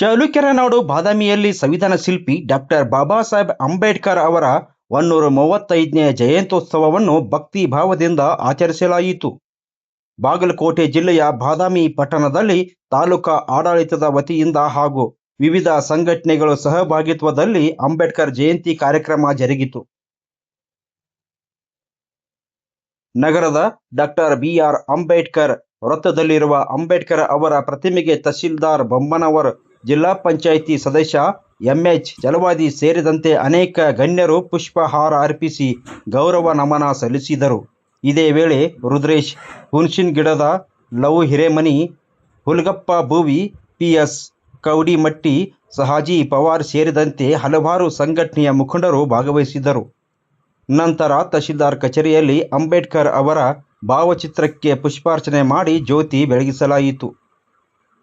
ಚಳ್ಳಕೆರೆ ನಾಡು ಬಾದಾಮಿಯಲ್ಲಿ ಸಂವಿಧಾನ ಶಿಲ್ಪಿ ಡಾಕ್ಟರ್ ಬಾಬಾ ಸಾಹೇಬ್ ಅಂಬೇಡ್ಕರ್ ಅವರ 135ನೇ ಜಯಂತ್ಯೋತ್ಸವವನ್ನು ಭಕ್ತಿ ಭಾವದಿಂದ ಆಚರಿಸಲಾಯಿತು. ಬಾಗಲಕೋಟೆ ಜಿಲ್ಲೆಯ ಬಾದಾಮಿ ಪಟ್ಟಣದಲ್ಲಿ ತಾಲೂಕಾ ಆಡಳಿತದ ವತಿಯಿಂದ ಹಾಗೂ ವಿವಿಧ ಸಂಘಟನೆಗಳ ಸಹಭಾಗಿತ್ವದಲ್ಲಿ ಅಂಬೇಡ್ಕರ್ ಜಯಂತಿ ಕಾರ್ಯಕ್ರಮ ಜರುಗಿತು. ನಗರದ ಡಾಕ್ಟರ್ ಬಿ.ಆರ್. ಅಂಬೇಡ್ಕರ್ ವೃತ್ತದಲ್ಲಿರುವ ಅಂಬೇಡ್ಕರ್ ಅವರ ಪ್ರತಿಮೆಗೆ ತಹಶೀಲ್ದಾರ್ ಬೊಮ್ಮನವರ್, ಜಿಲ್ಲಾ ಪಂಚಾಯಿತಿ ಸದಸ್ಯ ಎಂ.ಎಚ್. ಚಲವಾದಿ ಸೇರಿದಂತೆ ಅನೇಕ ಗಣ್ಯರು ಪುಷ್ಪಹಾರ ಅರ್ಪಿಸಿ ಗೌರವ ನಮನ ಸಲ್ಲಿಸಿದರು. ಇದೇ ವೇಳೆ ರುದ್ರೇಶ್ ಹುಣಸಿನಗಿಡದ, ಲವ್ ಹಿರೇಮನಿ, ಹುಲಗಪ್ಪ ಭೂವಿ, ಪಿ.ಎಸ್. ಕವಡಿಮಟ್ಟಿ, ಸಹಾಜಿ ಪವಾರ್ ಸೇರಿದಂತೆ ಹಲವಾರು ಸಂಘಟನೆಯ ಮುಖಂಡರು ಭಾಗವಹಿಸಿದ್ದರು. ನಂತರ ತಹಶೀಲ್ದಾರ್ ಕಚೇರಿಯಲ್ಲಿ ಅಂಬೇಡ್ಕರ್ ಅವರ ಭಾವಚಿತ್ರಕ್ಕೆ ಪುಷ್ಪಾರ್ಚನೆ ಮಾಡಿ ಜ್ಯೋತಿ ಬೆಳಗಿಸಲಾಯಿತು.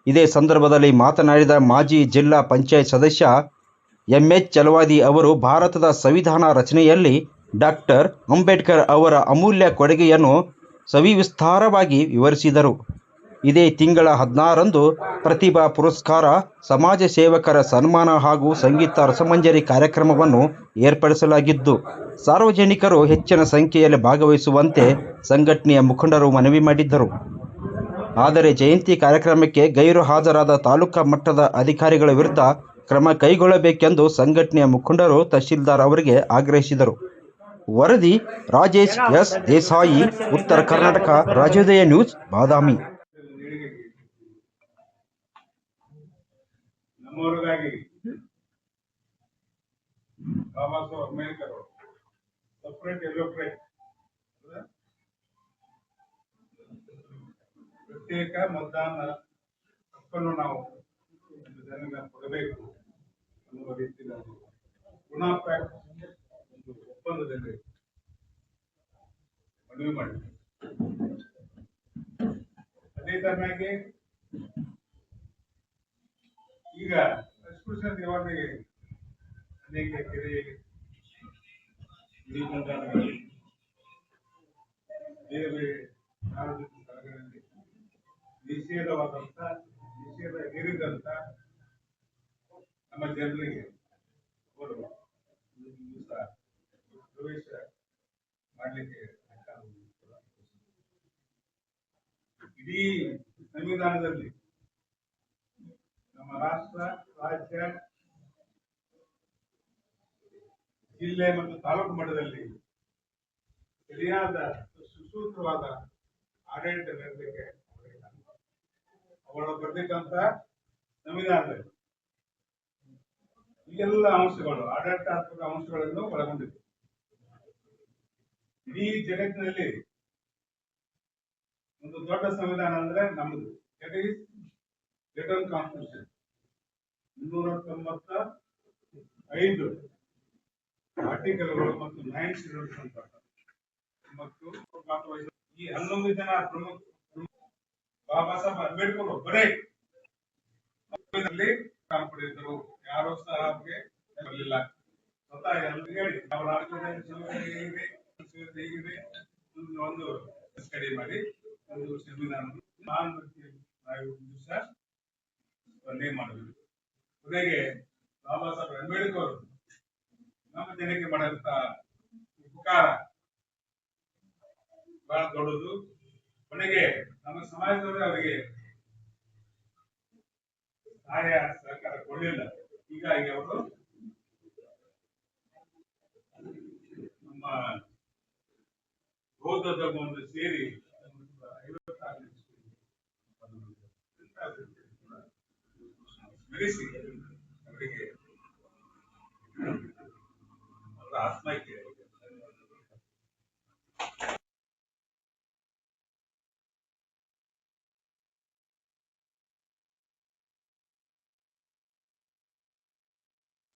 ಇದೇ ಸಂದರ್ಭದಲ್ಲಿ ಮಾತನಾಡಿದ ಮಾಜಿ ಜಿಲ್ಲಾ ಪಂಚಾಯತ್ ಸದಸ್ಯ ಎಂ.ಎಚ್. ಚಲವಾದಿ ಅವರು ಭಾರತದ ಸಂವಿಧಾನ ರಚನೆಯಲ್ಲಿ ಡಾಕ್ಟರ್ ಅಂಬೇಡ್ಕರ್ ಅವರ ಅಮೂಲ್ಯ ಕೊಡುಗೆಯನ್ನು ಸವಿಸ್ತಾರವಾಗಿ ವಿವರಿಸಿದರು. ಇದೇ ತಿಂಗಳ 16ರಂದು ಪ್ರತಿಭಾ ಪುರಸ್ಕಾರ, ಸಮಾಜ ಸೇವಕರ ಸನ್ಮಾನ ಹಾಗೂ ಸಂಗೀತ ರಸಮಂಜರಿ ಕಾರ್ಯಕ್ರಮವನ್ನು ಏರ್ಪಡಿಸಲಾಗಿದ್ದು, ಸಾರ್ವಜನಿಕರು ಹೆಚ್ಚಿನ ಸಂಖ್ಯೆಯಲ್ಲಿ ಭಾಗವಹಿಸುವಂತೆ ಸಂಘಟನೆಯ ಮುಖಂಡರು ಮನವಿ ಮಾಡಿದ್ದರು. ಆದರೆ ಜಯಂತಿ ಕಾರ್ಯಕ್ರಮಕ್ಕೆ ಗೈರು ಹಾಜರಾದ ತಾಲೂಕಾ ಮಟ್ಟದ ಅಧಿಕಾರಿಗಳ ವಿರುದ್ಧ ಕ್ರಮ ಕೈಗೊಳ್ಳಬೇಕೆಂದು ಸಂಘಟನೆಯ ಮುಖಂಡರು ತಹಶೀಲ್ದಾರ್ ಅವರಿಗೆ ಆಗ್ರಹಿಸಿದರು. ವರದಿ ರಾಜೇಶ್ ಎಸ್ ದೇಸಾಯಿ, ಉತ್ತರ ಕರ್ನಾಟಕ ರಾಜ್ಯೋದಯ ನ್ಯೂಸ್, ಬಾದಾಮಿ. ಪ್ರತ್ಯೇಕ ಮತದಾನ ಹಕ್ಕನ್ನು ನಾವು ಜನರಿಗೆ ಕೊಡಬೇಕು ಅನ್ನುವ ರೀತಿಯಲ್ಲಿ ಪುನಃ ಒಂದು ಒಪ್ಪಂದದಲ್ಲಿ ಮನವಿ ಮಾಡಿದೆ. ಅದೇ ತರನಾಗಿ ಈಗ ಅಸ್ಪೃಶ್ಯ ನಿವಾರಣೆಗೆ ಅನೇಕ ಕೆರೆ ಬೇರೆ ಸಾರ್ವಜನಿಕ ಸ್ಥಳಗಳಲ್ಲಿ ನಿಷೇಧ ಹೇರಿದಂತ ನಮ್ಮ ಜನರಿಗೆ ಅವರು ಪ್ರವೇಶ ಮಾಡಲಿಕ್ಕೆ ಇಡೀ ಸಂವಿಧಾನದಲ್ಲಿ ನಮ್ಮ ರಾಷ್ಟ್ರ, ರಾಜ್ಯ, ಜಿಲ್ಲೆ ಮತ್ತು ತಾಲೂಕು ಮಟ್ಟದಲ್ಲಿ ಸರಿಯಾದ ಸುಸೂತ್ರವಾದ ಆಡಳಿತ ನೀಡಲಿಕ್ಕೆ ಅವರ ಬರಬೇಕಂತ ಸಂವಿಧಾನದಲ್ಲಿ ಈ ಎಲ್ಲ ಅಂಶಗಳು, ಆಡಳಿತಾತ್ಮಕ ಅಂಶಗಳನ್ನು ಒಳಗೊಂಡಿದೆ. ಇಡೀ ಜಗತ್ತಿನಲ್ಲಿ ಒಂದು ದೊಡ್ಡ ಸಂವಿಧಾನ ಅಂದ್ರೆ ನಮ್ಮದು. That is return constitution. 295 ಆರ್ಟಿಕಲ್ಗಳು ಮತ್ತು 9 ಶೆಡ್ಯೂಲ್ಸ್ ಅಂತ ಮತ್ತು ಈ 11 ಜನ ಪ್ರಮುಖ ಬಾಬಾ ಸಾಹೇಬ್ ಅಂಬೇಡ್ಕರ್ ಒಬ್ಬರೇ ಪಡೆದಿದ್ದರು. ಯಾರು ಸಹ ಅವ್ರಿಗೆ ಬರಲಿಲ್ಲ. ಸ್ವತಃ ಹೇಳಿ ಅವರ ಹೇಗಿದೆ ಒಂದು ಸ್ಟಡಿ ಮಾಡಿ ಒಂದು ಸಂವಿಧಾನ ನಾವು ದಿವಸ ಸ್ಪರ್ಧೆ ಮಾಡಬೇಕು. ಕೊನೆಗೆ ಬಾಬಾ ಸಾಹೇಬ್ ಅಂಬೇಡ್ಕರ್ ನಮ್ಮ ಜನಕ್ಕೆ ಮಾಡಿದಂತ ಉಪಕಾರ ಬಹಳ ದೊಡ್ಡದು. ಕೊನೆಗೆ ನಮ್ಮ ಸಮಾಜದವರು ಅವರಿಗೆ ಸಹಾಯ ಸಹಕಾರ ಕೊಡಲಿಲ್ಲ. ಹೀಗಾಗಿ ಅವರು ನಮ್ಮ ಬೌದ್ಧ ಧರ್ಮವನ್ನು ಸೇರಿ 56 ಸ್ಮರಿಸಿ ಅವರಿಗೆ ಅವರ ಆತ್ಮಕ್ಕೆ